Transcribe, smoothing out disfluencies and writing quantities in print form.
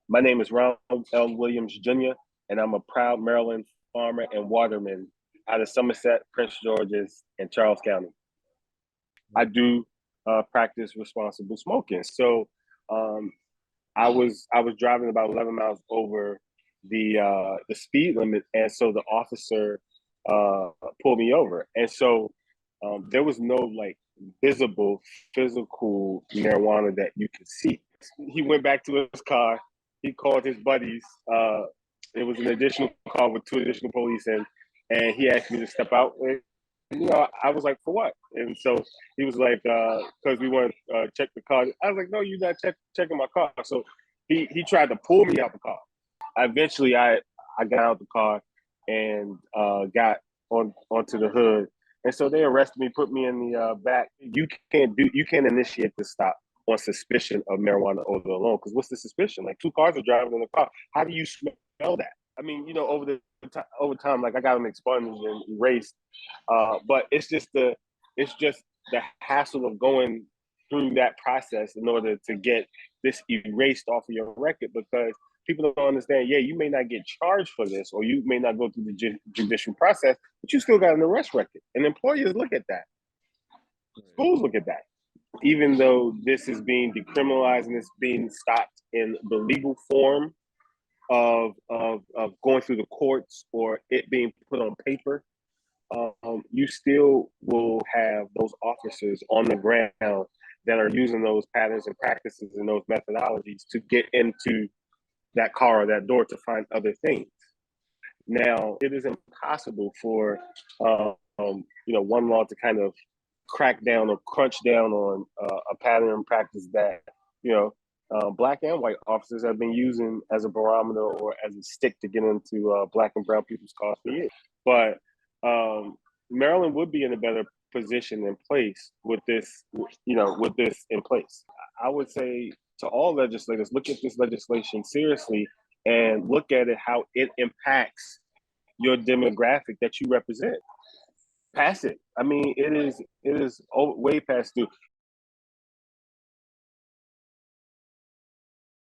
My name is Ronald L. Williams Jr., and I'm a proud Maryland farmer and waterman out of Somerset, Prince George's, and Charles County. I do practice responsible smoking. So um, I was driving about 11 miles over the speed limit, and so the officer pulled me over, and so there was no like visible physical marijuana that you could see. He went back to his car. He called his buddies. It was an additional car with two additional police in, and he asked me to step out. And, I was like, for what? And so he was like, because we want to check the car. I was like, no, you're not checking my car. So he tried to pull me out the car. Eventually, I got out the car and got onto the hood. And so they arrested me, put me in the back. You can't initiate the stop on suspicion of marijuana odor alone. Because what's the suspicion? Like two cars are driving in the car. How do you smell that? I mean, over time, like I got them expunged and erased. But it's just the hassle of going through that process in order to get this erased off of your record, because people don't understand. Yeah, you may not get charged for this, or you may not go through the judicial process, but you still got an arrest record. And employers look at that. Schools look at that. Even though this is being decriminalized and it's being stopped in the legal form of going through the courts or it being put on paper, you still will have those officers on the ground that are using those patterns and practices and those methodologies to get into that car or that door to find other things. Now, it is impossible for one law to kind of crack down or crunch down on a pattern and practice that black and white officers have been using as a barometer or as a stick to get into black and brown people's cars for years. But Maryland would be in a better position and place with this, with this in place. I would say to all legislators, look at this legislation seriously and look at it how it impacts your demographic that you represent. Pass it. I mean, it is way past due.